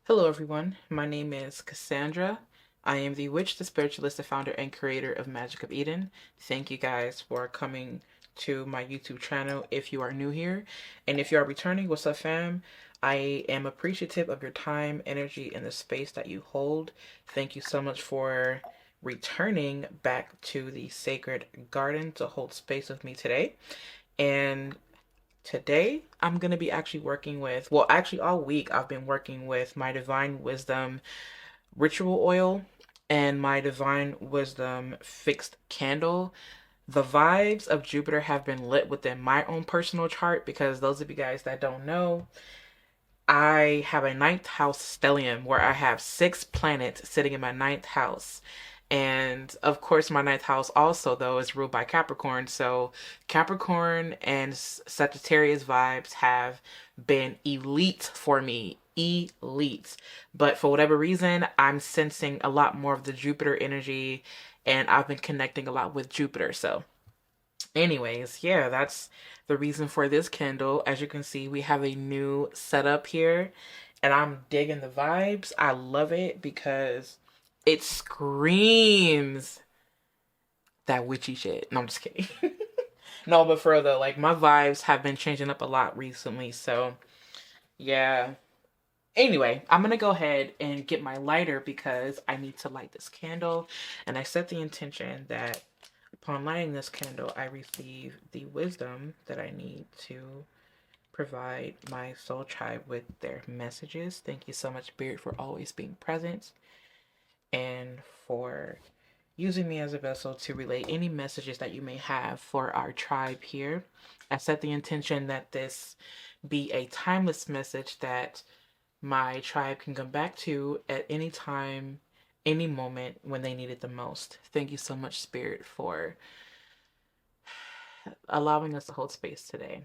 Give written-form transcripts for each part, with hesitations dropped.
Hello everyone, my name is Cassandra. I am the witch, the spiritualist, the founder and creator of Magic of Eden. Thank you guys for coming to my YouTube channel if you are new here. And if you are returning, what's up fam? I am appreciative of your time, energy, and the space that you hold. Thank you so much for returning back to the sacred garden to hold space with me today. And today, I'm going to be actually working with, well, actually all week I've been working with my Divine Wisdom ritual oil and my Divine Wisdom fixed candle. The vibes of Jupiter have been lit within my own personal chart because those of you guys that don't know, I have a ninth house stellium where I have 6 planets sitting in my ninth house. And of course, my ninth house also, though, is ruled by Capricorn. So Capricorn and Sagittarius vibes have been elite for me. Elite. But for whatever reason, I'm sensing a lot more of the Jupiter energy. And I've been connecting a lot with Jupiter. So anyways, yeah, that's the reason for this candle. As you can see, we have a new setup here. And I'm digging the vibes. I love it because it screams that witchy shit. No, I'm just kidding. No, but for real though, like my vibes have been changing up a lot recently. So yeah. Anyway, I'm going to go ahead and get my lighter because I need to light this candle. And I set the intention that upon lighting this candle, I receive the wisdom that I need to provide my soul tribe with their messages. Thank you so much, Spirit, for always being present and for using me as a vessel to relay any messages that you may have for our tribe here. I set the intention that this be a timeless message that my tribe can come back to at any time, any moment when they need it the most. Thank you so much, Spirit, for allowing us to hold space today.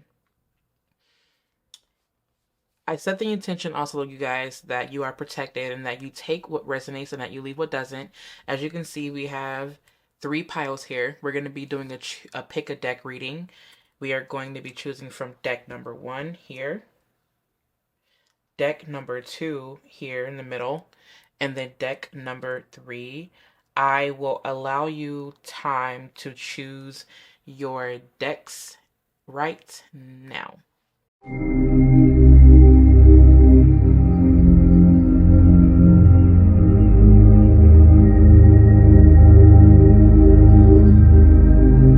I set the intention also, you guys, that you are protected and that you take what resonates and that you leave what doesn't. As you can see, we have 3 piles here. We're going to be doing a pick a deck reading. We are going to be choosing from deck number 1 here, deck number 2 here in the middle, and then deck number 3. I will allow you time to choose your decks right now.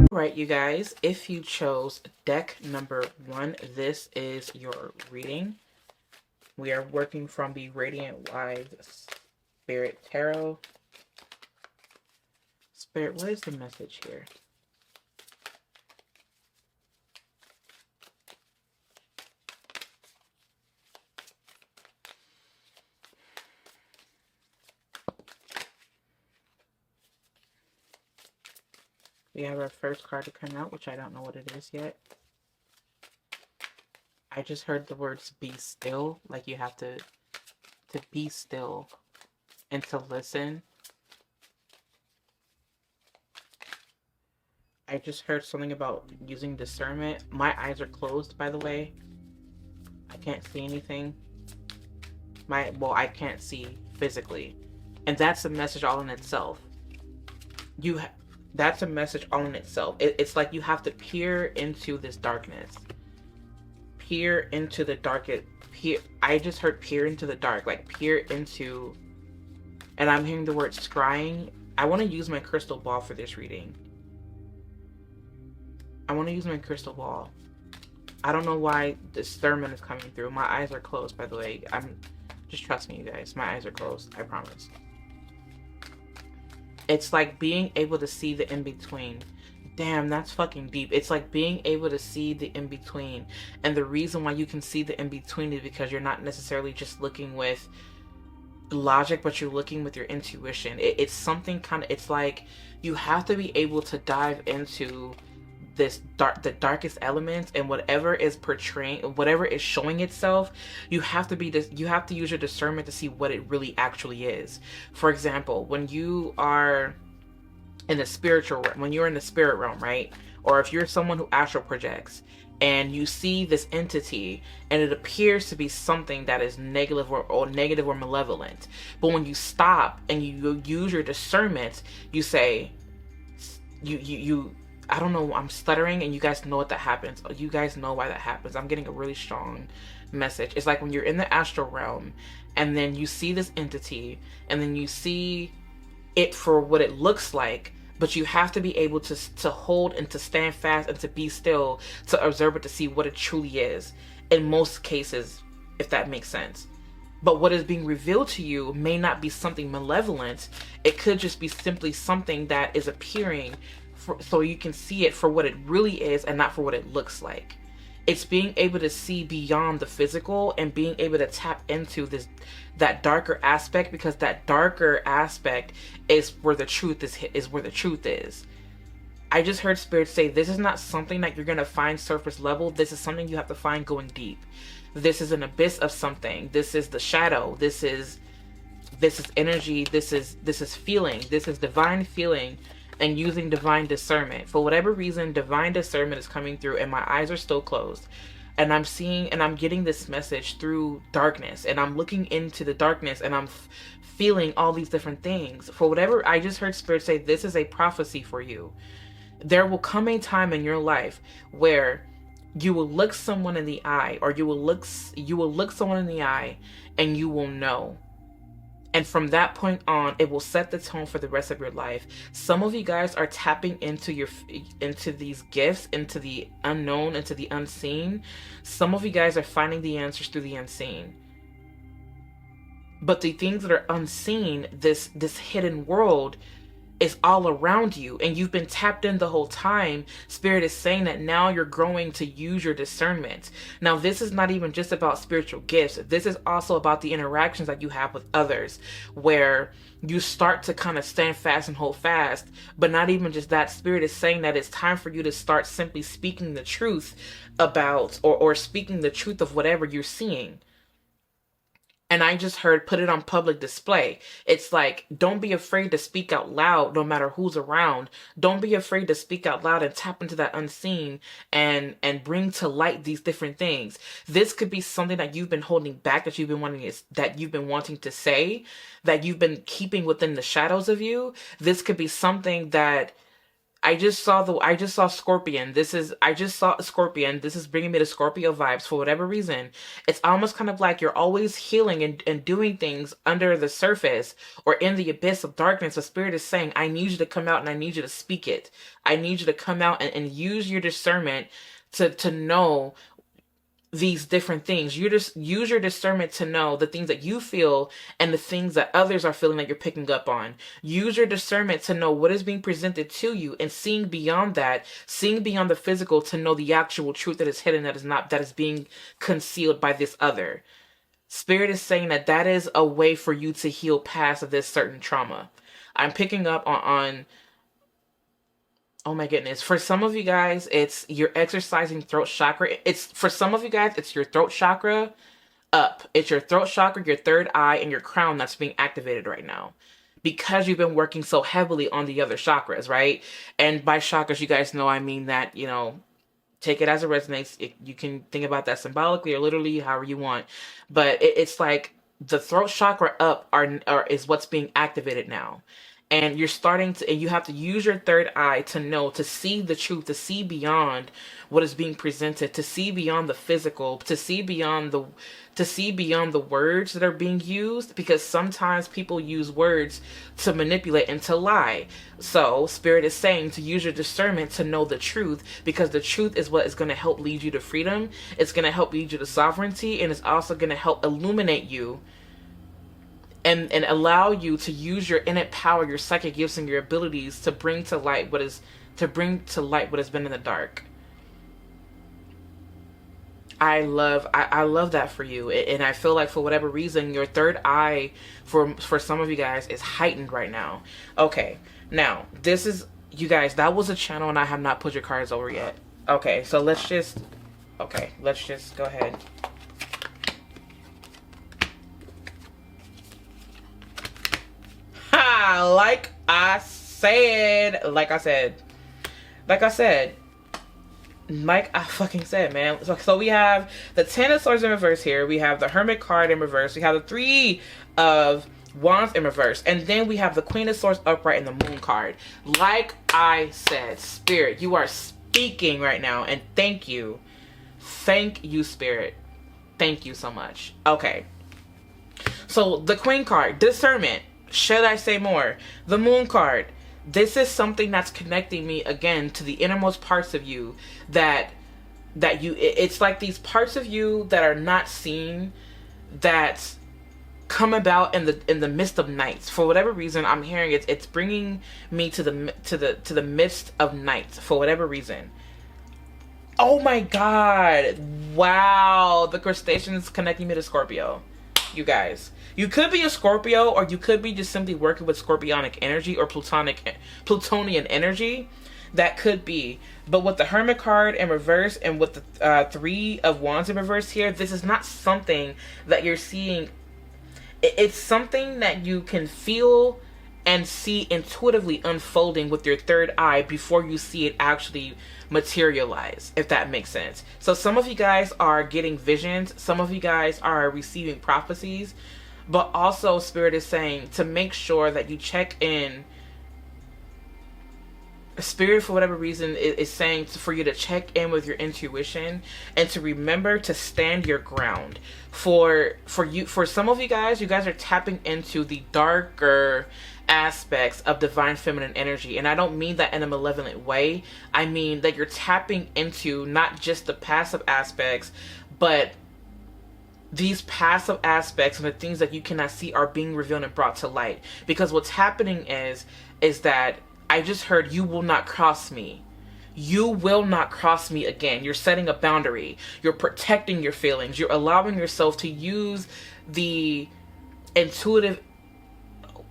Right, you guys, if you chose deck number 1, this is your reading. We are working from the Radiant Wise Spirit Tarot. Spirit, what is the message here? We have our first card to come out, which I don't know what it is yet. I just heard the words be still, like you have to be still and to listen. I just heard something about using discernment. My eyes are closed, by the way. I can't see anything. Well, I can't see physically. And that's a message all in itself. That's a message all in itself. It's like you have to peer into this darkness. Peer into the darkest. I just heard peer into the dark. Like peer into. And I'm hearing the word scrying. I want to use my crystal ball for this reading. I want to use my crystal ball. I don't know why this sermon is coming through. My eyes are closed, by the way. Just trust me, you guys. My eyes are closed. I promise. It's like being able to see the in-between. Damn, that's fucking deep. It's like being able to see the in-between. And the reason why you can see the in-between is because you're not necessarily just looking with logic, but you're looking with your intuition. It's something kind of, it's like you have to be able to dive into the darkest elements, and whatever is portraying, whatever is showing itself, you have to use your discernment to see what it really actually is. For example, when you are in the spiritual realm, when you're in the spirit realm, right? Or if you're someone who astral projects and you see this entity and it appears to be something that is negative or negative or malevolent, but when you stop and you use your discernment, you say, you I don't know, I'm stuttering, and you guys know what that happens. You guys know why that happens. I'm getting a really strong message. It's like when you're in the astral realm and then you see this entity and then you see it for what it looks like, but you have to be able to hold and to stand fast and to be still, to observe it, to see what it truly is. In most cases, if that makes sense. But what is being revealed to you may not be something malevolent. It could just be simply something that is appearing so you can see it for what it really is and not for what it looks like. It's being able to see beyond the physical and being able to tap into that darker aspect, because that darker aspect is where the truth is where the truth is. I just heard Spirit say this is not something that you're going to find surface level. This is something you have to find going deep. This is an abyss of something. This is the shadow. This is energy. This is feeling. This is divine feeling and using divine discernment. For whatever reason, divine discernment is coming through and my eyes are still closed. And I'm seeing and I'm getting this message through darkness, and I'm looking into the darkness and I'm feeling all these different things. For whatever, I just heard Spirit say, this is a prophecy for you. There will come a time in your life where you will look someone in the eye, or you will look someone in the eye and you will know. And from that point on, it will set the tone for the rest of your life. Some of you guys are tapping into these gifts, into the unknown, into the unseen. Some of you guys are finding the answers through the unseen. But the things that are unseen, this hidden world, is all around you, and you've been tapped in the whole time. Spirit is saying that now you're growing to use your discernment. Now, this is not even just about spiritual gifts. This is also about the interactions that you have with others, where you start to kind of stand fast and hold fast. But not even just that. Spirit is saying that it's time for you to start simply speaking the truth about, or speaking the truth of whatever you're seeing. And I just heard, put it on public display. It's like, don't be afraid to speak out loud no matter who's around. Don't be afraid to speak out loud and tap into that unseen and bring to light these different things. This could be something that you've been holding back, that you've been wanting to say, that you've been keeping within the shadows of you. This could be something that I just saw Scorpion. I just saw Scorpion. This is bringing me to Scorpio vibes for whatever reason. It's almost kind of like you're always healing and doing things under the surface or in the abyss of darkness. The Spirit is saying, I need you to come out and I need you to speak it. I need you to come out and use your discernment to know these different things. You just use your discernment to know the things that you feel and the things that others are feeling that you're picking up on. Use your discernment to know what is being presented to you, and seeing beyond that, seeing beyond the physical, to know the actual truth that is hidden, that is being concealed by this other. Spirit is saying that is a way for you to heal past this certain trauma. I'm picking up on oh my goodness. For some of you guys, you're exercising throat chakra. For some of you guys, it's your throat chakra up. It's your throat chakra, your third eye, and your crown that's being activated right now, because you've been working so heavily on the other chakras, right? And by chakras, you guys know I mean that, take it as it resonates. You can think about that symbolically or literally, however you want. But it's like the throat chakra up is what's being activated now. And you're starting to, and you have to use your third eye to know, to see the truth, to see beyond what is being presented, to see beyond the physical, to see beyond the words that are being used, because sometimes people use words to manipulate and to lie. So Spirit is saying to use your discernment to know the truth, because the truth is what is going to help lead you to freedom. It's going to help lead you to sovereignty, and it's also going to help illuminate you and allow you to use your innate power, your psychic gifts, and your abilities to bring to light what has been in the dark. I love that for you. And I feel like for whatever reason, your third eye for some of you guys is heightened right now. Okay. Now, You guys, that was a channel and I have not put your cards over yet. Okay, so let's just go ahead. Ha! Like I fucking said, man. So we have the Ten of Swords in reverse here. We have the Hermit card in reverse. We have the Three of Wands in reverse. And then we have the Queen of Swords upright and the Moon card. Like I said, Spirit, you are speaking right now. And thank you. Thank you, Spirit. Thank you so much. Okay. So the Queen card, discernment. Should I say more? The Moon card. This is something that's connecting me again to the innermost parts of you it's like these parts of you that are not seen, that come about in the midst of nights. For whatever reason, I'm hearing it's bringing me to the midst of nights for whatever reason. Oh my God. Wow. The crustacean is connecting me to Scorpio. You guys, you could be a Scorpio, or you could be just simply working with scorpionic energy or Plutonian energy. That could be. But with the Hermit card in reverse and with the Three of Wands in reverse here, this is not something that you're seeing. It's something that you can feel and see intuitively unfolding with your third eye before you see it actually materialize, if that makes sense. So some of you guys are getting visions, some of you guys are receiving prophecies, but also Spirit is saying to make sure that you check in. Spirit, for whatever reason, is saying for you to check in with your intuition and to remember to stand your ground. For some of you guys are tapping into the darker aspects of divine feminine energy, and I don't mean that in a malevolent way. I mean that you're tapping into not just the passive aspects, but these passive aspects and the things that you cannot see are being revealed and brought to light. Because what's happening is that I just heard, you will not cross me. You will not cross me again. You're setting a boundary. You're protecting your feelings. You're allowing yourself to use the intuitive.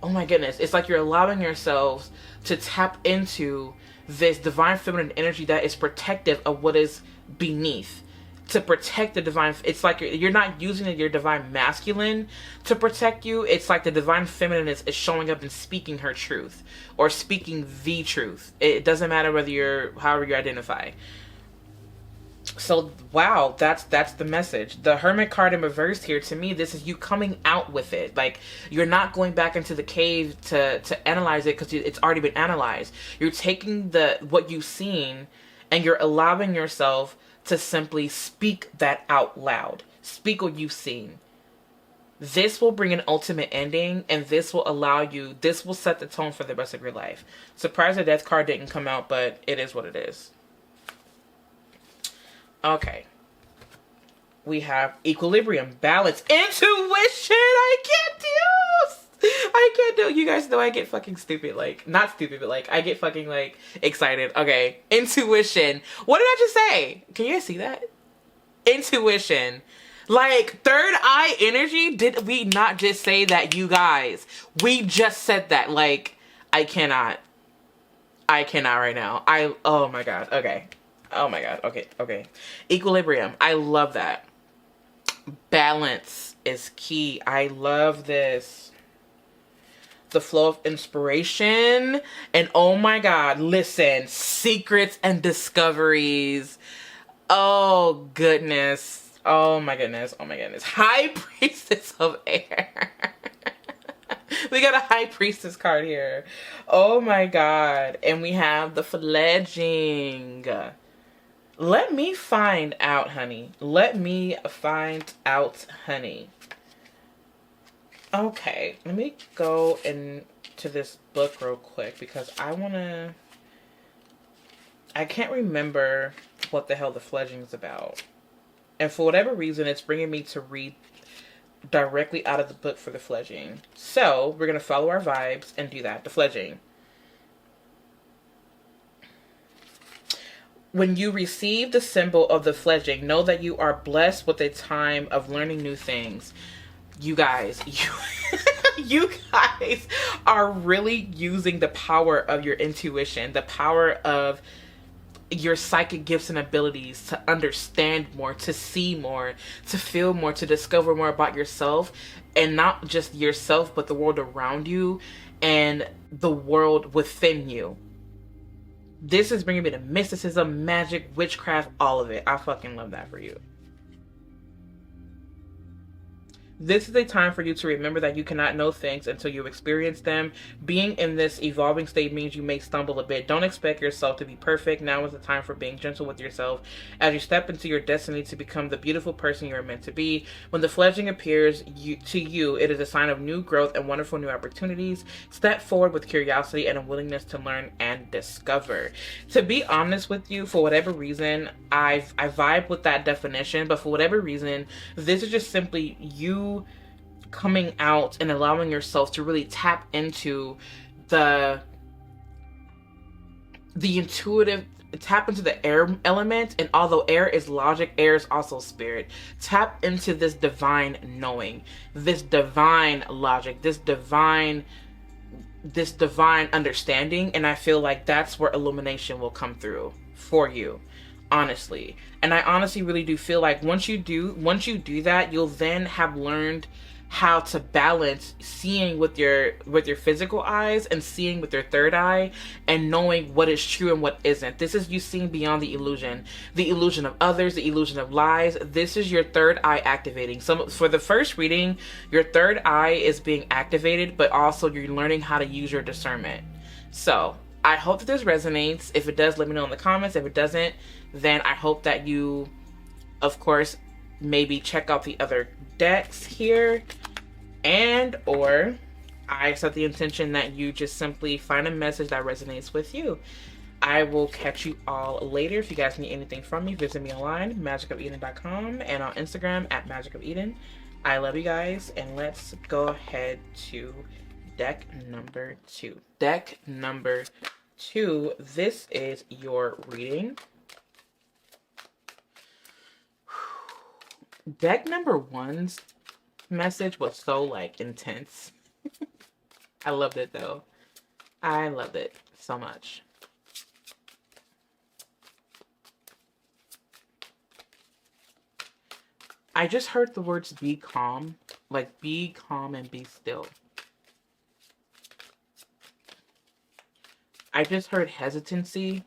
Oh my goodness. It's like you're allowing yourselves to tap into this divine feminine energy that is protective of what is beneath. To protect the divine, it's like you're not using your divine masculine to protect you. It's like the divine feminine is showing up and speaking her truth, or speaking the truth. It doesn't matter whether however you identify. So wow, that's the message. The Hermit card in reverse here, to me, this is you coming out with it. Like, you're not going back into the cave to analyze it, because it's already been analyzed. You're taking what you've seen and you're allowing yourself to simply speak that out loud. Speak what you've seen. This will bring an ultimate ending, and this will set the tone for the rest of your life. Surprised the Death card didn't come out, but it is what it is. Okay. We have equilibrium, balance, intuition. I can't do. You guys know I get fucking stupid. Like, not stupid, but like I get fucking like excited. Okay, intuition. What did I just say? Can you guys see that? Intuition. Like, third eye energy. Did we not just say that, you guys? We just said that. Like, I cannot right now. Oh my God. Okay. Oh my God. Okay. Equilibrium. I love that. Balance is key. I love this. The flow of inspiration, and oh my God, listen, secrets and discoveries. Oh goodness. Oh my goodness. High Priestess of Air. We got a High Priestess card here. Oh my God. And we have the fledging. Let me find out, honey. Okay, let me go into this book real quick, because I can't remember what the hell the fledging is about. And for whatever reason, it's bringing me to read directly out of the book for the fledging. So, we're going to follow our vibes and do that. The fledging. When you receive the symbol of the fledging, know that you are blessed with a time of learning new things. You guys, You guys are really using the power of your intuition, the power of your psychic gifts and abilities to understand more, to see more, to feel more, to discover more about yourself, and not just yourself, but the world around you and the world within you. This is bringing me to mysticism, magic, witchcraft, all of it. I fucking love that for you. This is a time for you to remember that you cannot know things until you experience them. Being in this evolving state means you may stumble a bit. Don't expect yourself to be perfect. Now is the time for being gentle with yourself as you step into your destiny to become the beautiful person you are meant to be. When the fledgling appears to you, it is a sign of new growth and wonderful new opportunities. Step forward with curiosity and a willingness to learn and discover. To be honest with you, for whatever reason, I vibe with that definition, but for whatever reason, this is just simply you coming out and allowing yourself to really tap into the intuitive, tap into the air element. And although air is logic, air is also spirit. Tap into this divine knowing, this divine logic, this divine understanding. And I feel like that's where illumination will come through for you, honestly. And I honestly really do feel like once you do that, you'll then have learned how to balance seeing with your physical eyes and seeing with your third eye, and knowing what is true and what isn't. This is you seeing beyond the illusion of others, the illusion of lies. This is your third eye activating. So for the first reading, your third eye is being activated, but also you're learning how to use your discernment. So I hope that this resonates. If it does, let me know in the comments. If it doesn't, then I hope that you, of course, maybe check out the other decks here, and or I set the intention that you just simply find a message that resonates with you. I will catch you all later. If you guys need anything from me, visit me online, magicofeden.com, and on Instagram at magicofeden. I love you guys, and let's go ahead to deck number 2. Deck number 2, this is your reading. Deck number 1's message was so like intense. I loved it though. I loved it so much. I just heard the words be calm, like be calm and be still. I just heard hesitancy.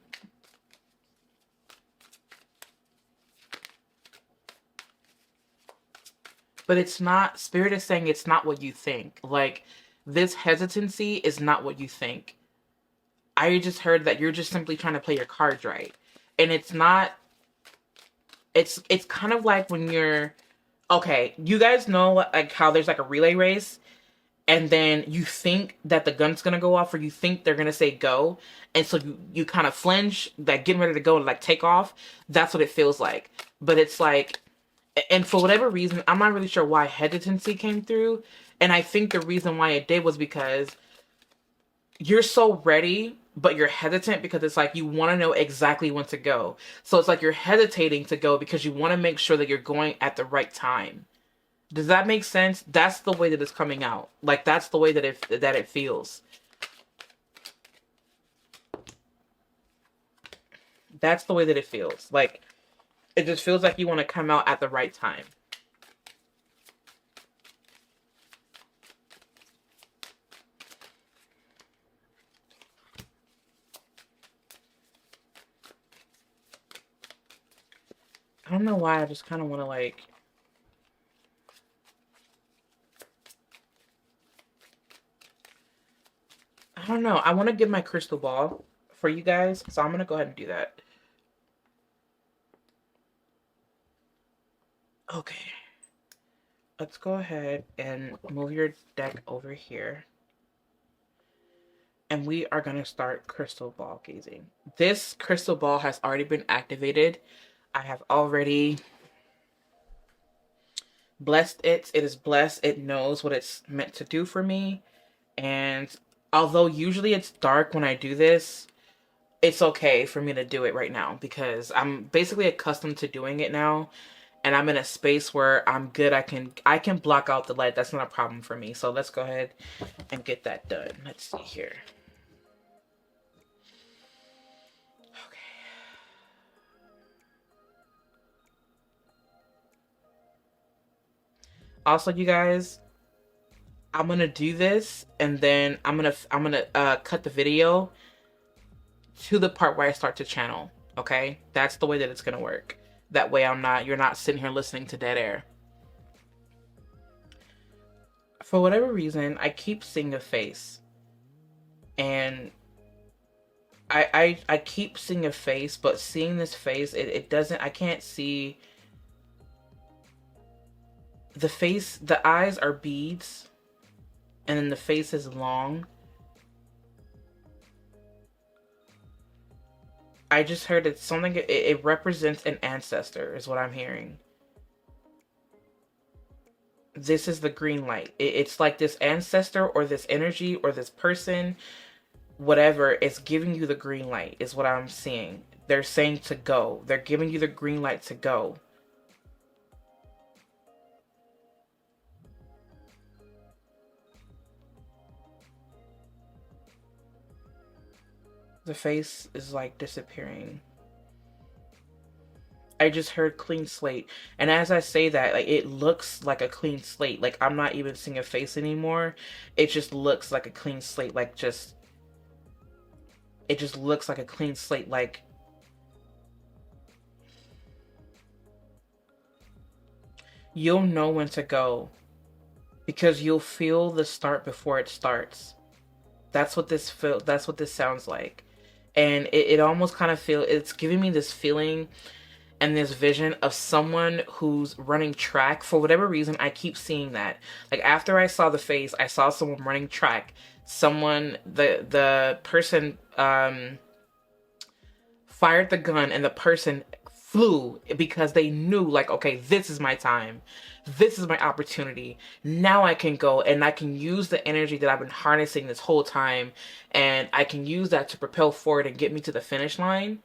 But it's not, Spirit is saying it's not what you think. Like, this hesitancy is not what you think. I just heard that you're just simply trying to play your cards right. And it's not, it's kind of like when you're, okay, you guys know like how there's like a relay race, and then you think that the gun's gonna go off, or you think they're gonna say go, and so you kind of flinch, like getting ready to go and like take off. That's what it feels like. But it's like, and for whatever reason, I'm not really sure why hesitancy came through. And I think the reason why it did was because you're so ready, but you're hesitant because it's like you want to know exactly when to go. So it's like you're hesitating to go because you want to make sure that you're going at the right time. Does that make sense? That's the way that it's coming out. Like, that's the way that it feels. That's the way that it feels. Like, it just feels like you want to come out at the right time. I don't know why, I just kind of want to like... I don't know. I want to get my crystal ball for you guys. So I'm going to go ahead and do that. Okay, let's go ahead and move your deck over here. And we are going to start crystal ball gazing. This crystal ball has already been activated. I have already blessed it. It is blessed. It knows what it's meant to do for me. And although usually it's dark when I do this, it's okay for me to do it right now because I'm basically accustomed to doing it now. and I'm in a space where I'm good. I can block out the light. That's not a problem for me. So let's go ahead and get that done. Let's see here. Okay. Also, you guys, I'm gonna do this, and then I'm gonna cut the video to the part where I start to channel. Okay, that's the way that it's gonna work. That way, you're not sitting here listening to dead air. For whatever reason, I keep seeing a face, and I keep seeing a face, but seeing this face, it doesn't. I can't see the face. The eyes are beads, and then the face is long. I just heard it's something. It represents an ancestor, is what I'm hearing. This is the green light. It's like this ancestor or this energy or this person, whatever, is giving you the green light, is what I'm seeing. They're saying to go. They're giving you the green light to go. The face is like disappearing. I just heard clean slate. And as I say that, like, it looks like a clean slate. Like, I'm not even seeing a face anymore. It just looks like a clean slate. Like, it just looks like a clean slate. Like, you'll know when to go, because you'll feel the start before it starts. That's what this sounds like. And it almost kind of it's giving me this feeling and this vision of someone who's running track. For whatever reason, I keep seeing that. Like, after I saw the face, I saw someone running track. The person fired the gun, and the person flew because they knew, like, okay, this is my time. This is my opportunity. Now I can go, and I can use the energy that I've been harnessing this whole time, and I can use that to propel forward and get me to the finish line.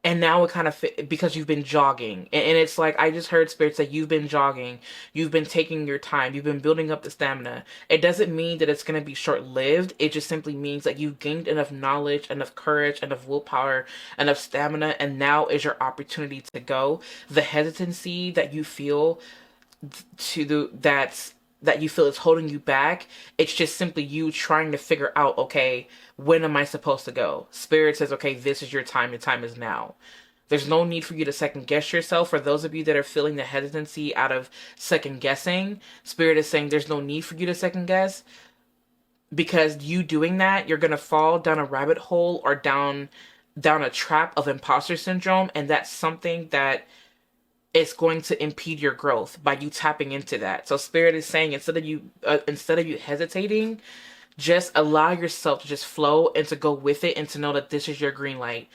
And now it kind of fit because you've been jogging. And it's like, I just heard Spirit say, you've been jogging. You've been taking your time. You've been building up the stamina. It doesn't mean that it's going to be short-lived. It just simply means that you've gained enough knowledge, enough courage, enough willpower, enough stamina. And now is your opportunity to go. The hesitancy that you feel that you feel is holding you back, it's just simply you trying to figure out, okay, when am I supposed to go? Spirit says, okay, this is your time. Your time is now. There's no need for you to second guess yourself. For those of you that are feeling the hesitancy out of second guessing, Spirit is saying there's no need for you to second guess, because you doing that, you're going to fall down a rabbit hole or down a trap of imposter syndrome. And that's something that it's going to impede your growth by you tapping into that. So Spirit is saying, instead of you hesitating, just allow yourself to just flow and to go with it, and to know that this is your green light.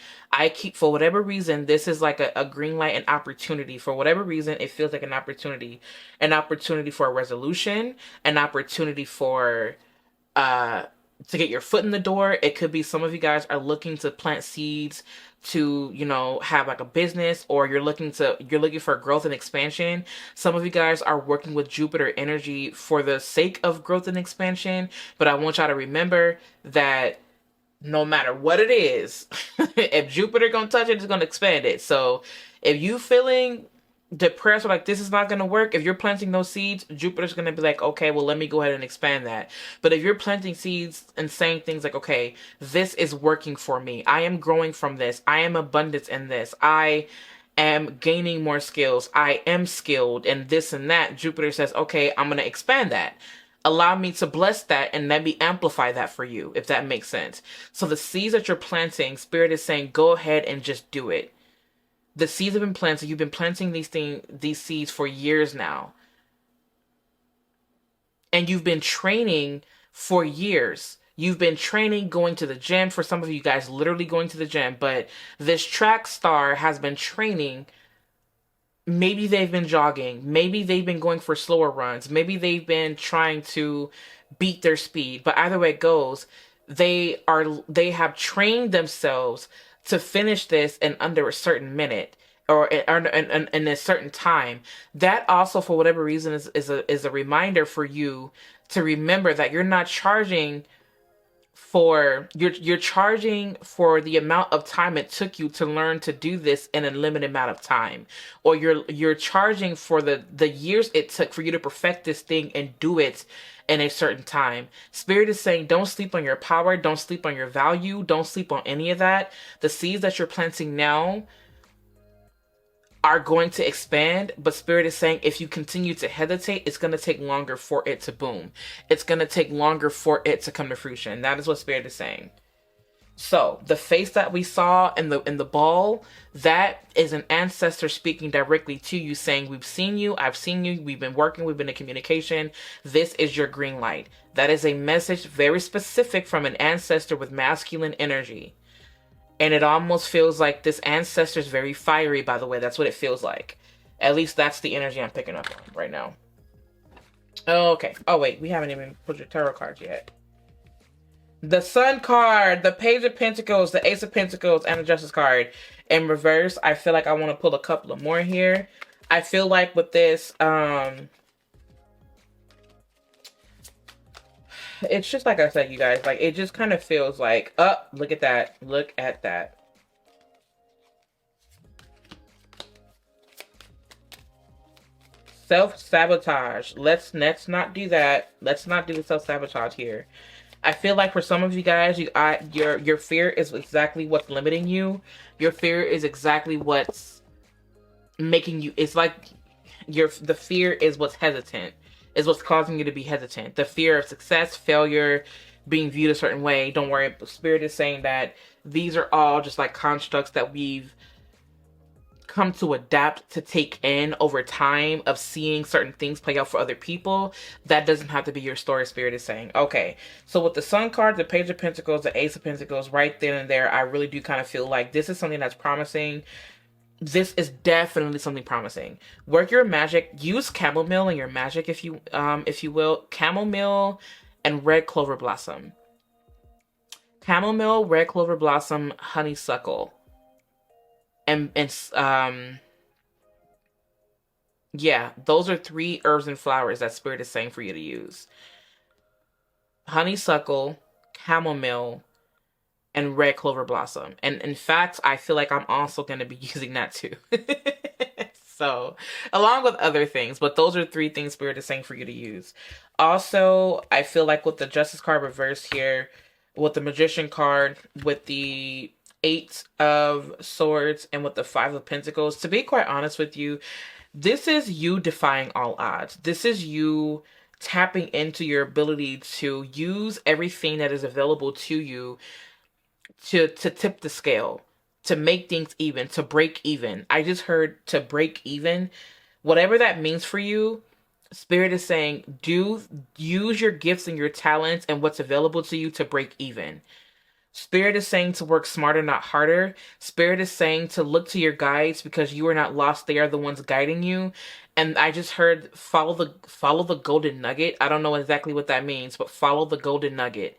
For whatever reason, this is like a green light, an opportunity. For whatever reason, it feels like an opportunity for a resolution, an opportunity for to get your foot in the door. It could be some of you guys are looking to plant seeds to, have like a business, or you're looking for growth and expansion. Some of you guys are working with Jupiter energy for the sake of growth and expansion. But I want y'all to remember that no matter what it is, if Jupiter gonna touch it, it's gonna expand it. So if you feeling depressed or like this is not going to work, if you're planting those seeds, Jupiter's going to be like, okay, well, let me go ahead and expand that. But if you're planting seeds and saying things like, okay, this is working for me, I am growing from this, I am abundance in this, I am gaining more skills, I am skilled in this and that, Jupiter says, okay, I'm going to expand that. Allow me to bless that and let me amplify that for you, if that makes sense. So the seeds that you're planting, Spirit is saying, go ahead and just do it. The seeds have been planted. You've been planting these seeds for years now. And you've been training for years. You've been training, going to the gym. For some of you guys, literally going to the gym. But this track star has been training. Maybe they've been jogging. Maybe they've been going for slower runs. Maybe they've been trying to beat their speed. But either way it goes, they have trained themselves to finish this in under a certain minute or in a certain time. That also, for whatever reason, is a reminder for you to remember that you're not charging for you're charging for the amount of time it took you to learn to do this in a limited amount of time, or you're charging for the years it took for you to perfect this thing and do it in a certain time. Spirit is saying, don't sleep on your power, don't sleep on your value, don't sleep on any of that. The seeds that you're planting now are going to expand, but Spirit is saying if you continue to hesitate, it's going to take longer for it to boom. It's going to take longer for it to come to fruition. That is what Spirit is saying. So the face that we saw in the ball, that is an ancestor speaking directly to you, saying, we've seen you, I've seen you, we've been working, we've been in communication. This is your green light. That is a message very specific from an ancestor with masculine energy. And it almost feels like this ancestor is very fiery, by the way. That's what it feels like. At least that's the energy I'm picking up on right now. Okay. Oh, wait. We haven't even put your tarot cards yet. The Sun card, the Page of Pentacles, the Ace of Pentacles, and the Justice card in reverse. I feel like I want to pull a couple of more here. I feel like with this, it's just like I said, you guys, like it just kind of feels like, oh, look at that. Look at that. Self-sabotage. Let's not do that. Let's not do the self-sabotage here. I feel like for some of you guys, your fear is exactly what's limiting you. Your fear is exactly what's making you, it's like the fear is what's hesitant, is what's causing you to be hesitant. The fear of success, failure, being viewed a certain way. Don't worry, Spirit is saying that these are all just like constructs that we've come to adapt to take in over time of seeing certain things play out for other people. That doesn't have to be your story, Spirit is saying. Okay, so with the Sun card, the Page of Pentacles, the Ace of Pentacles, right then and there, I really do kind of feel like this is something that's promising. This is definitely something promising. Work your magic. Use chamomile in your magic, if you will. Chamomile and red clover blossom. Chamomile, red clover blossom, honeysuckle. And yeah, those are 3 herbs and flowers that Spirit is saying for you to use. Honeysuckle, chamomile, and red clover blossom. And in fact, I feel like I'm also going to be using that too. So, along with other things, but those are 3 things Spirit is saying for you to use. Also, I feel like with the Justice card reverse here, with the Magician card, with the 8 of Swords, and with the 5 of Pentacles, to be quite honest with you, this is you defying all odds. This is you tapping into your ability to use everything that is available to you to tip the scale, to make things even, to break even. I just heard to break even. Whatever that means for you, Spirit is saying, use your gifts and your talents and what's available to you to break even. Spirit is saying to work smarter, not harder. Spirit is saying to look to your guides because you are not lost. They are the ones guiding you. And I just heard follow the golden nugget. I don't know exactly what that means, but follow the golden nugget.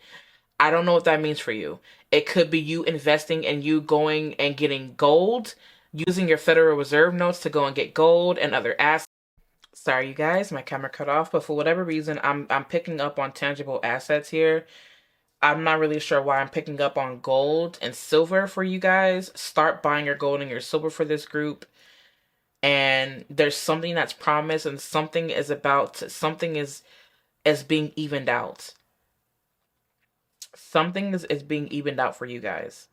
I don't know what that means for you. It could be you investing and you going and getting gold, using your Federal Reserve notes to go and get gold and other assets. Sorry, you guys, my camera cut off, but for whatever reason, I'm picking up on tangible assets here. I'm not really sure why I'm picking up on gold and silver for you guys. Start buying your gold and your silver for this group. And there's something that's promised, and something is being evened out. Something is being evened out for you guys.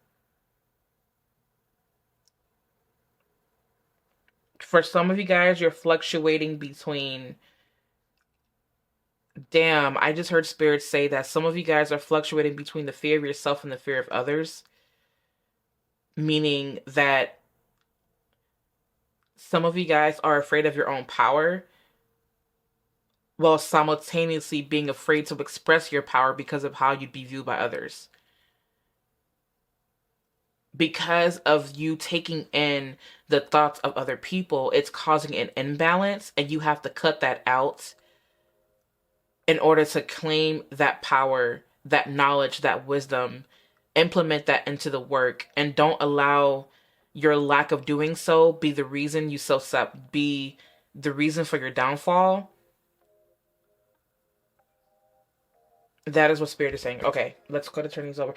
For some of you guys, you're fluctuating between... Damn, I just heard Spirit say that some of you guys are fluctuating between the fear of yourself and the fear of others. Meaning that some of you guys are afraid of your own power, while simultaneously being afraid to express your power because of how you'd be viewed by others. Because of you taking in the thoughts of other people, it's causing an imbalance, and you have to cut that out in order to claim that power, that knowledge, that wisdom, implement that into the work, and don't allow your lack of doing so be the reason be the reason for your downfall. That is what Spirit is saying. Okay, let's go to turn these over.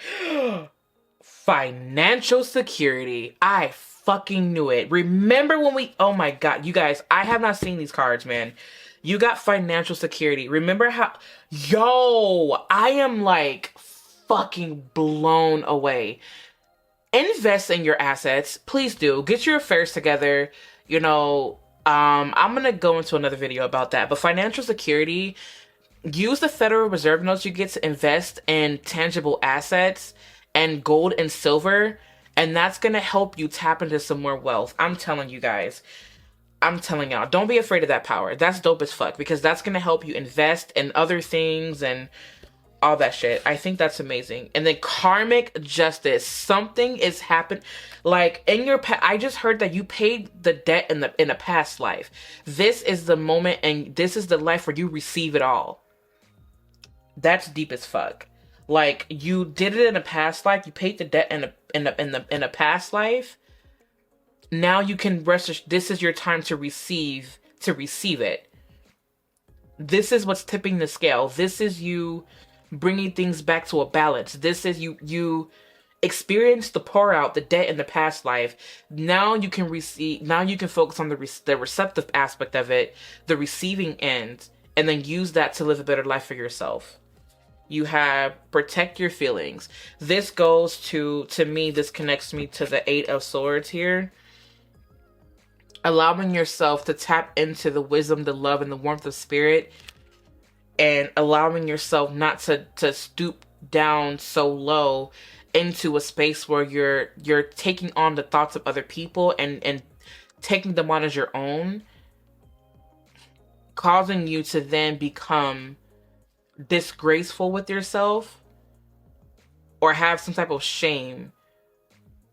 Financial security. I fucking knew it. Remember when oh my God, you guys, I have not seen these cards, man. You got financial security. Remember how, yo, I am like fucking blown away. Invest in your assets. Please do. Get your affairs together. You know, I'm going to go into another video about that. But financial security, use the Federal Reserve notes you get to invest in tangible assets and gold and silver. And that's going to help you tap into some more wealth. I'm telling you guys. I'm telling y'all, don't be afraid of that power. That's dope as fuck, because that's going to help you invest in other things and all that shit. I think that's amazing. And then karmic justice. Something is happening. Like in your I just heard that you paid the debt in a past life. This is the moment, and this is the life where you receive it all. That's deep as fuck. Like you did it in a past life. You paid the debt in a past life. Now you can rest. This is your time to receive it. This is what's tipping the scale. This is you bringing things back to a balance. This is you experience the pour out, the debt in the past life. Now you can receive. Now you can focus on the receptive aspect of it, the receiving end, and then use that to live a better life for yourself. You have protect your feelings. This goes to me. This connects me to the 8 of Swords here. Allowing yourself to tap into the wisdom, the love, and the warmth of spirit, and allowing yourself not to stoop down so low into a space where you're taking on the thoughts of other people and taking them on as your own, causing you to then become disgraceful with yourself or have some type of shame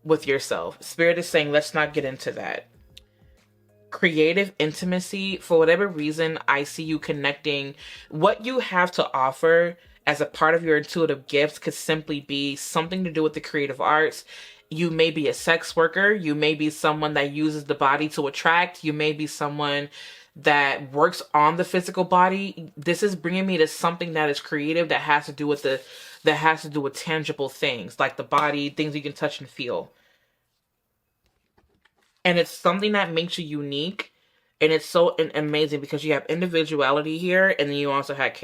with yourself. Spirit is saying, let's not get into that. Creative intimacy, for whatever reason, I see you connecting. What you have to offer as a part of your intuitive gifts could simply be something to do with the creative arts. You may be a sex worker. You may be someone that uses the body to attract. You may be someone that works on the physical body. This is bringing me to something that is creative, that has to do with tangible things like the body, things you can touch and feel. And it's something that makes you unique, and it's so amazing because you have individuality here, and then you also have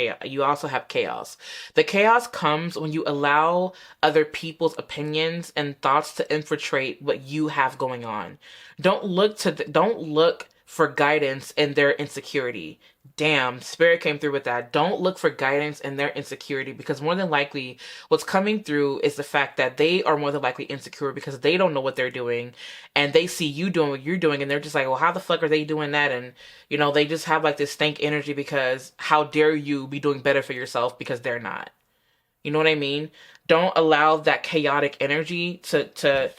chaos. The chaos comes when you allow other people's opinions and thoughts to infiltrate what you have going on. Don't look for guidance in their insecurity. Damn, Spirit came through with that. Don't look for guidance in their insecurity, because more than likely what's coming through is the fact that they are more than likely insecure because they don't know what they're doing, and they see you doing what you're doing, and they're just like, well, how the fuck are they doing that? And you know, they just have like this stank energy because how dare you be doing better for yourself because they're not. You know what I mean? Don't allow that chaotic energy to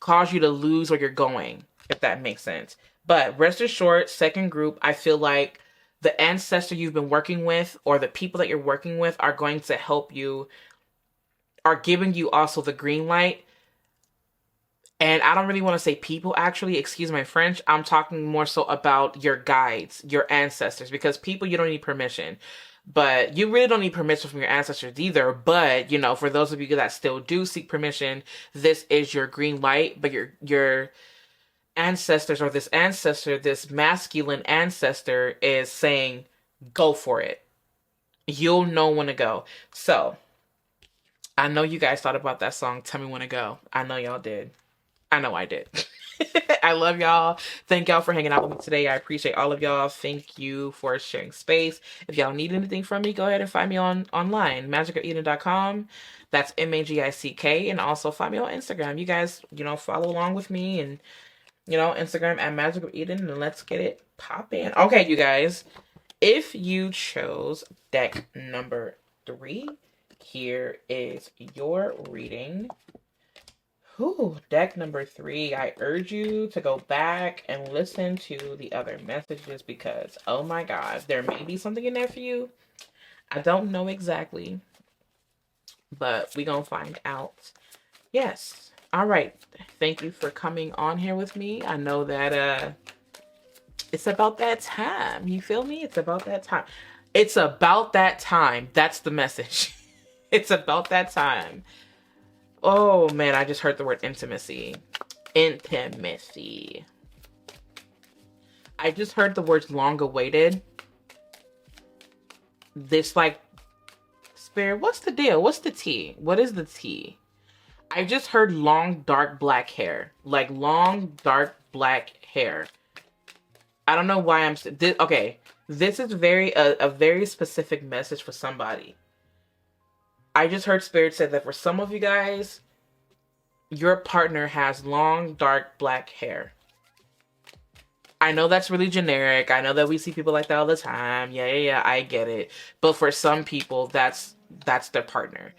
cause you to lose where you're going, if that makes sense. But rest assured, second group, I feel like the ancestor you've been working with or the people that you're working with are going to help you, are giving you also the green light. And I don't really want to say people, actually, excuse my French. I'm talking more so about your guides, your ancestors, because people, you don't need permission. But you really don't need permission from your ancestors either. But, you know, for those of you that still do seek permission, this is your green light. But your ancestors, or this ancestor, this masculine ancestor, is saying, go for it. You'll know when to go. So, I know you guys thought about that song, Tell Me When to Go. I know y'all did. I know I did. I love y'all. Thank y'all for hanging out with me today. I appreciate all of y'all. Thank you for sharing space. If y'all need anything from me, go ahead and find me online, magicofeden.com. That's MAGICK. And also find me on Instagram. You guys, you know, follow along with me, and you know, Instagram at Magic of Eden, and let's get it popping. Okay, you guys, if you chose deck number 3, here is your reading. Deck number 3. I urge you to go back and listen to the other messages because, oh my God, there may be something in there for you. I don't know exactly, but we gonna find out. Yes. All right. Thank you for coming on here with me. I know that it's about that time. You feel me? It's about that time. It's about that time. That's the message. It's about that time. Oh man, I just heard the word intimacy. Intimacy. I just heard the words long awaited. This like spirit, what's the deal? What's the tea? What is the tea? I just heard long dark black hair. Like long dark black hair. I don't know why I'm okay. This is a very specific message for somebody. I just heard spirit say that for some of you guys, your partner has long dark black hair. I know that's really generic. I know that we see people like that all the time. Yeah, I get it. But for some people, that's their partner.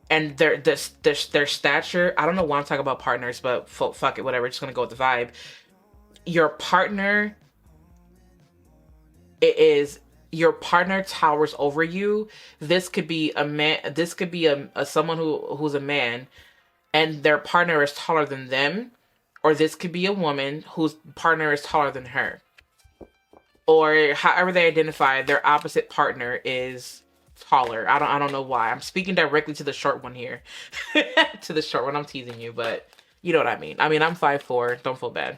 And their stature, I don't know why I'm talking about partners, but fuck it, whatever. Just gonna go with the vibe. Your partner your partner towers over you. This could be a man. This could be a someone who's a man, and their partner is taller than them, or this could be a woman whose partner is taller than her, or however they identify their opposite partner is taller. I don't know why. I'm speaking directly to the short one here. To the short one. I'm teasing you, but you know what I mean. I mean, I'm 5'4". Don't feel bad.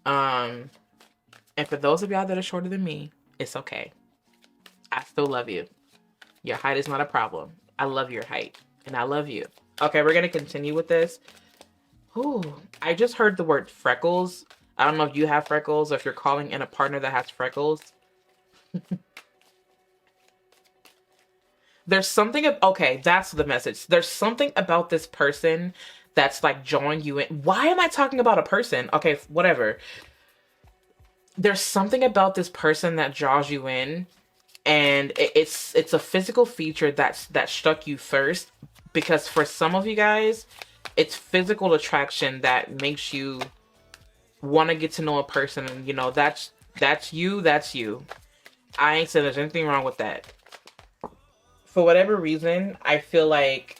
And for those of y'all that are shorter than me, it's okay. I still love you. Your height is not a problem. I love your height. And I love you. Okay, we're going to continue with this. Ooh, I just heard the word freckles. I don't know if you have freckles or if you're calling in a partner that has freckles. There's something okay, that's the message. There's something about this person that's like drawing you in. Why am I talking about a person? Okay, whatever. There's something about this person that draws you in, and it's a physical feature that struck you first, because for some of you guys, it's physical attraction that makes you want to get to know a person, and you know that's you. I ain't saying there's anything wrong with that. For whatever reason, I feel like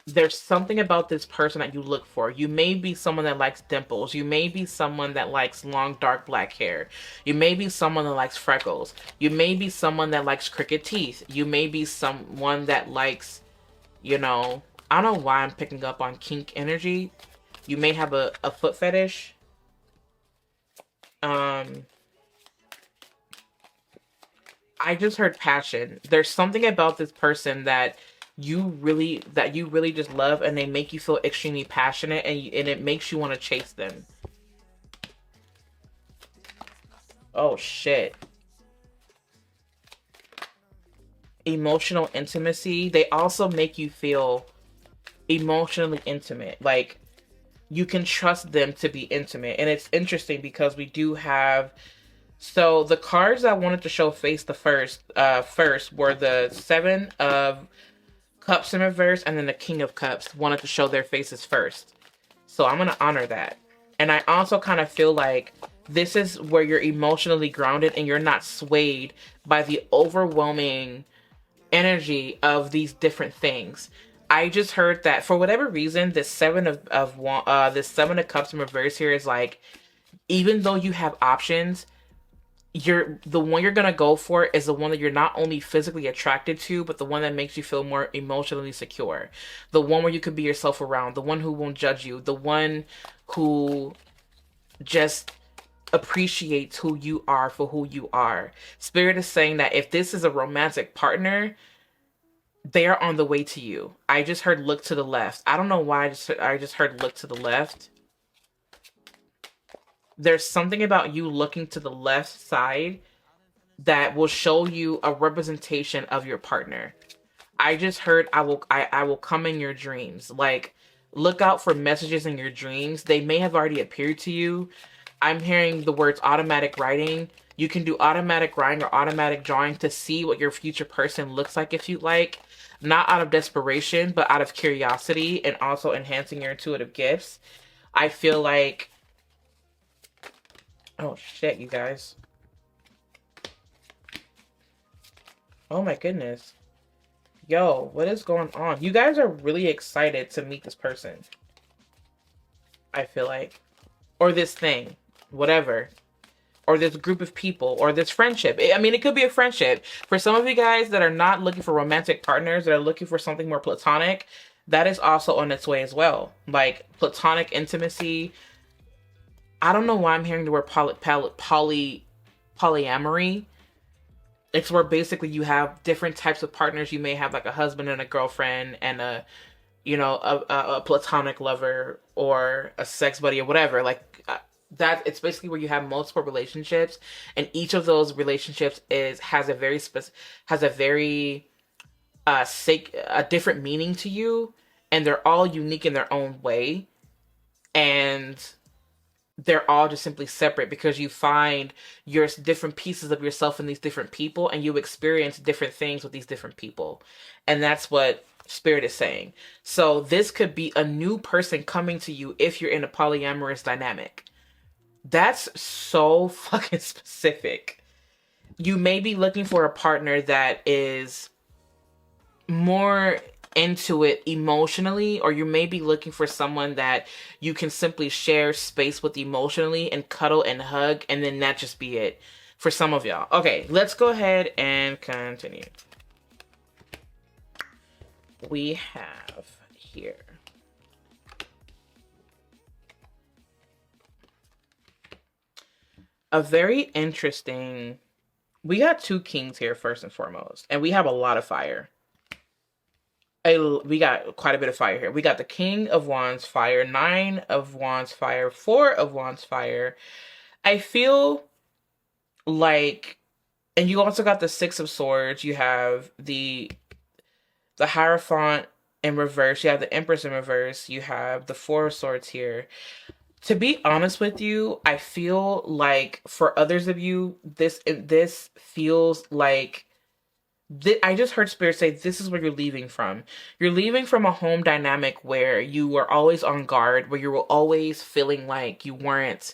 there's something about this person that you look for. You may be someone that likes dimples. You may be someone that likes long, dark black hair. You may be someone that likes freckles. You may be someone that likes crooked teeth. You may be someone that likes, you know, I don't know why I'm picking up on kink energy. You may have a foot fetish. I just heard passion. There's something about this person that you really just love, and they make you feel extremely passionate, and it makes you want to chase them. Oh shit. Emotional intimacy. They also make you feel emotionally intimate. Like you can trust them to be intimate. And it's interesting because we do have, so the cards I wanted to show face the first were the 7 of Cups in reverse, and then the King of Cups wanted to show their faces first. So I'm going to honor that. And I also kind of feel like this is where you're emotionally grounded and you're not swayed by the overwhelming energy of these different things. I just heard that for whatever reason, this 7 of Cups in reverse here is like, even though you have options, the one you're gonna go for is the one that you're not only physically attracted to, but the one that makes you feel more emotionally secure. The one where you could be yourself around, the one who won't judge you, the one who just appreciates who you are for who you are. Spirit is saying that if this is a romantic partner, they are on the way to you. I just heard look to the left. I don't know why I just heard look to the left. There's something about you looking to the left side that will show you a representation of your partner. I just heard I will come in your dreams. Like, look out for messages in your dreams. They may have already appeared to you. I'm hearing the words automatic writing. You can do automatic writing or automatic drawing to see what your future person looks like if you'd like. Not out of desperation, but out of curiosity and also enhancing your intuitive gifts. I feel like, oh shit, you guys. Oh my goodness. Yo, what is going on? You guys are really excited to meet this person, I feel like. Or this thing. Whatever. Or this group of people. Or this friendship. I mean, it could be a friendship. For some of you guys that are not looking for romantic partners, that are looking for something more platonic, that is also on its way as well. Like, platonic intimacy. I don't know why I'm hearing the word polyamory. It's where basically you have different types of partners. You may have like a husband and a girlfriend and a platonic lover or a sex buddy or whatever. Like that, it's basically where you have multiple relationships, and each of those relationships has a very a different meaning to you, and they're all unique in their own way, and they're all just simply separate because you find your different pieces of yourself in these different people, and you experience different things with these different people. And that's what Spirit is saying. So this could be a new person coming to you if you're in a polyamorous dynamic. That's so fucking specific. You may be looking for a partner that is more into it emotionally, or you may be looking for someone that you can simply share space with emotionally and cuddle and hug, and then that just be it for some of y'all. Okay, let's go ahead and continue. We have here a very interesting, we got two kings here first and foremost, and we have a lot of fire. We got quite a bit of fire here. We got the King of Wands fire, 9 of Wands fire, 4 of Wands fire. I feel like, and you also got the 6 of Swords. You have the Hierophant in reverse. You have the Empress in reverse. You have the 4 of Swords here. To be honest with you, I feel like for others of you, this feels like, I just heard Spirit say this is where you're leaving from. You're leaving from a home dynamic where you were always on guard, where you were always feeling like you weren't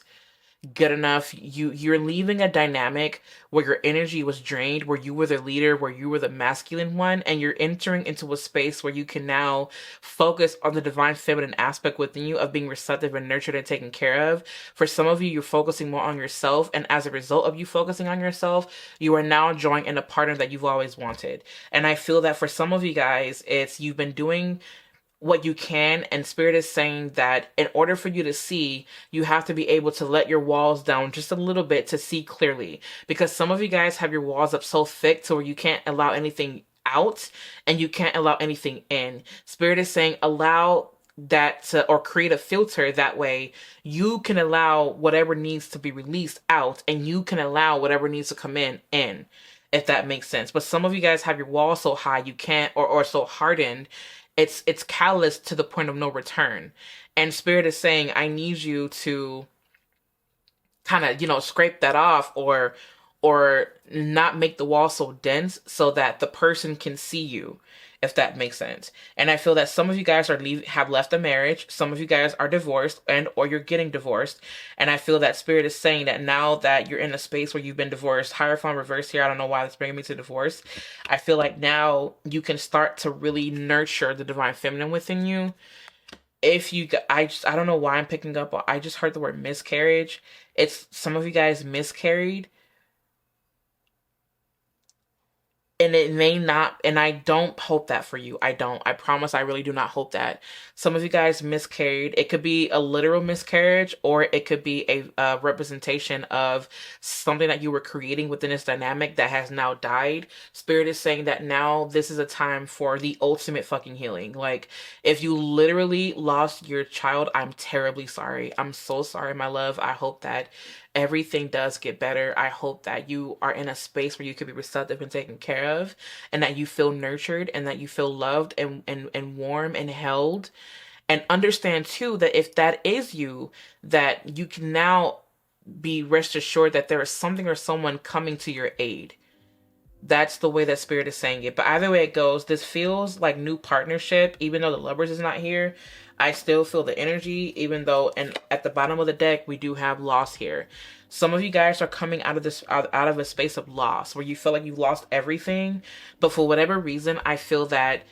good enough. You're leaving a dynamic where your energy was drained, where you were the leader, where you were the masculine one, and you're entering into a space where you can now focus on the divine feminine aspect within you of being receptive and nurtured and taken care of. For some of you, you're focusing more on yourself, and as a result of you focusing on yourself, you are now drawing in a partner that you've always wanted. And I feel that for some of you guys, it's you've been doing what you can, and Spirit is saying that in order for you to see, you have to be able to let your walls down just a little bit to see clearly, because some of you guys have your walls up so thick to where you can't allow anything out and you can't allow anything in. Spirit is saying allow that to, or create a filter, that way you can allow whatever needs to be released out, and you can allow whatever needs to come in, if that makes sense. But some of you guys have your wall so high you can't, or so hardened, it's calloused to the point of no return. And Spirit is saying, I need you to kind of, scrape that off, or not make the wall so dense so that the person can see you, if that makes sense. And I feel that some of you guys have left a marriage, some of you guys are divorced, and or you're getting divorced. And I feel that Spirit is saying that now that you're in a space where you've been divorced, Hierophant reverse here, I don't know why that's bringing me to divorce. I feel like now you can start to really nurture the divine feminine within you. I don't know why I'm picking up, I just heard the word miscarriage. It's some of you guys miscarried, and it may not, and I don't hope that for you. I promise, I really do not hope that. Some of you guys miscarried. It could be a literal miscarriage, or it could be a representation of something that you were creating within this dynamic that has now died. Spirit is saying that now this is a time for the ultimate fucking healing. Like, if you literally lost your child, I'm terribly sorry. I'm so sorry, my love. I hope that everything does get better. I hope that you are in a space where you can be receptive and taken care of, and that you feel nurtured, and that you feel loved and warm and held. And understand too that if that is you, that you can now be rest assured that there is something or someone coming to your aid. That's the way that Spirit is saying it. But either way it goes, this feels like new partnership. Even though the Lovers is not here, I still feel the energy, even though, and at the bottom of the deck, we do have loss here. Some of you guys are coming out of this, out of a space of loss where you feel like you lost everything. But for whatever reason, I feel that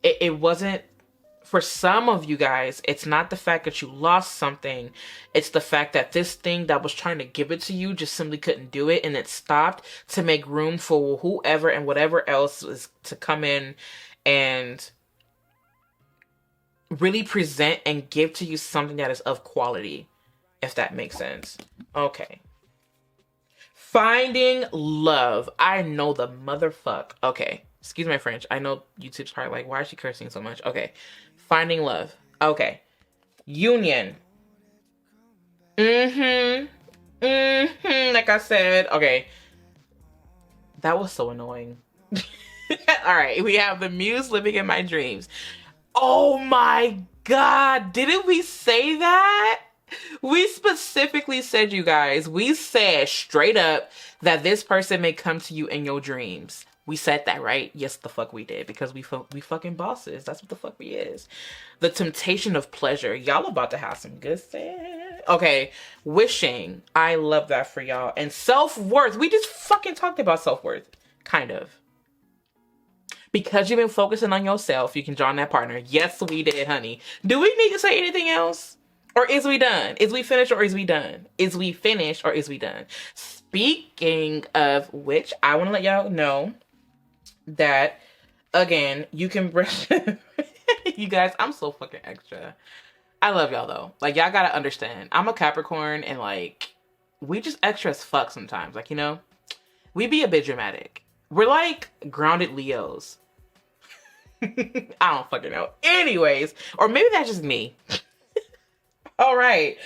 it wasn't, for some of you guys, it's not the fact that you lost something. It's the fact that this thing that was trying to give it to you just simply couldn't do it, and it stopped to make room for whoever and whatever else is to come in and really present and give to you something that is of quality, if that makes sense. Okay. Finding love. I know the motherfuck. Okay. Excuse my French. I know YouTube's probably like, why is she cursing so much? Okay. Finding love. Okay. Union. Like I said. Okay. That was so annoying. All right. We have the muse living in my dreams. Oh my God. Didn't we say that? We specifically said, you guys, we said straight up that this person may come to you in your dreams. We said that, right? Yes, the fuck we did, because we fucking bosses. That's what the fuck we is. The temptation of pleasure. Y'all about to have some good sex. Okay, wishing. I love that for y'all. And self-worth. We just fucking talked about self-worth. Kind of. Because you've been focusing on yourself, you can join that partner. Yes, we did, honey. Do we need to say anything else? Or is we done? Is we finished or is we done? Is we finished or is we done? Speaking of which, I want to let y'all know that, again, you can brush. You guys, I'm so fucking extra. I love y'all though. Like, y'all gotta understand. I'm a Capricorn and like, we just extra as fuck sometimes. Like, you know, we be a bit dramatic. We're like grounded Leos. I don't fucking know. Anyways, or maybe that's just me. All right.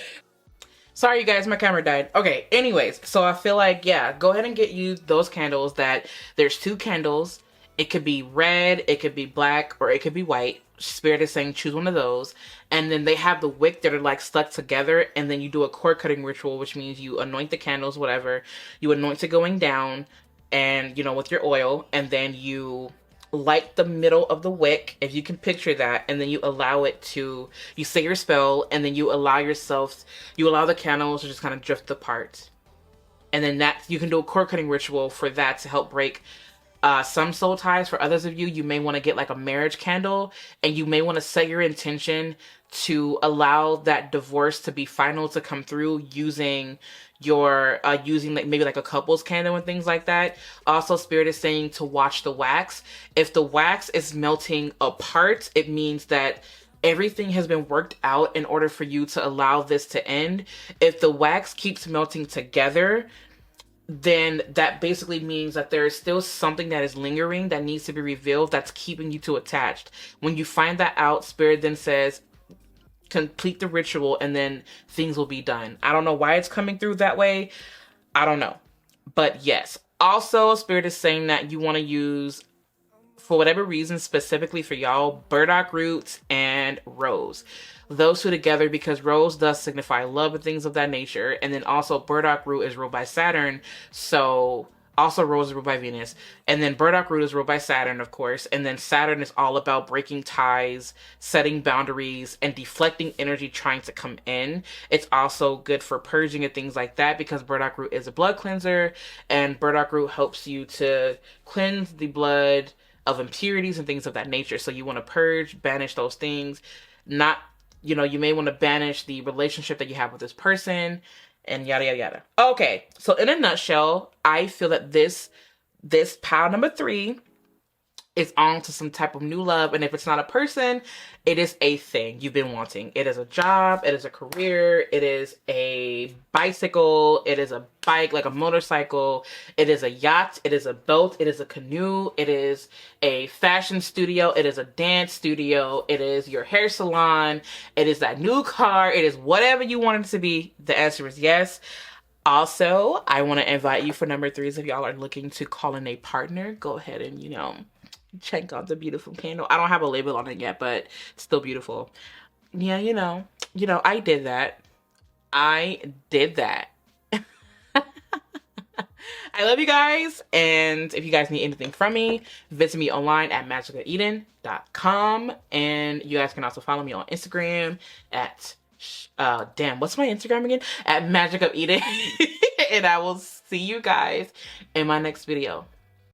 Sorry, you guys, my camera died. Okay, anyways, so I feel like, yeah, go ahead and get you those candles. That there's 2 candles. It could be red, it could be black, or it could be white. Spirit is saying choose one of those. And then they have the wick that are like stuck together, and then you do a cord cutting ritual, which means you anoint the candles, whatever. You anoint it going down, and, you know, with your oil, and then you light the middle of the wick, if you can picture that, and then you allow it to, you say your spell, and then you allow the candles to just kind of drift apart. And then that, you can do a cord cutting ritual for that to help break some soul ties. For others of you, you may want to get like a marriage candle, and you may want to set your intention to allow that divorce to be final, to come through using your using like maybe like a couple's candle and things like that. Also, Spirit is saying to watch the wax. If the wax is melting apart, it means that everything has been worked out in order for you to allow this to end. If the wax keeps melting together, then that basically means that there is still something that is lingering that needs to be revealed, that's keeping you two attached. When you find that out, Spirit then says complete the ritual and then things will be done. I don't know why it's coming through that way. I don't know. But yes. Also, Spirit is saying that you want to use, for whatever reason, specifically for y'all, burdock roots and rose. Those 2 together, because rose does signify love and things of that nature. And then also burdock root is ruled by Saturn. So also rose is ruled by Venus. And then burdock root is ruled by Saturn, of course. And then Saturn is all about breaking ties, setting boundaries, and deflecting energy trying to come in. It's also good for purging and things like that, because burdock root is a blood cleanser. And burdock root helps you to cleanse the blood of impurities and things of that nature. So you want to purge, banish those things. Not, you know, you may want to banish the relationship that you have with this person, and yada, yada, yada. Okay, so in a nutshell, I feel that this pile number 3 is on to some type of new love. And if it's not a person, it is a thing you've been wanting. It is a job, it is a career, it is a bicycle, it is a bike, like a motorcycle, it is a yacht, it is a boat, it is a canoe, it is a fashion studio, it is a dance studio, it is your hair salon, it is that new car, it is whatever you want it to be. The answer is yes. Also, I want to invite you for number 3s. If y'all are looking to call in a partner, go ahead and, you know, check out the beautiful candle. I don't have a label on it yet, but it's still beautiful. Yeah, you know, I did that. I I love you guys, and if you guys need anything from me, visit me online at magicaeden.com, and you guys can also follow me on Instagram at what's my Instagram again? At Magic of Eden. And I will see you guys in my next video.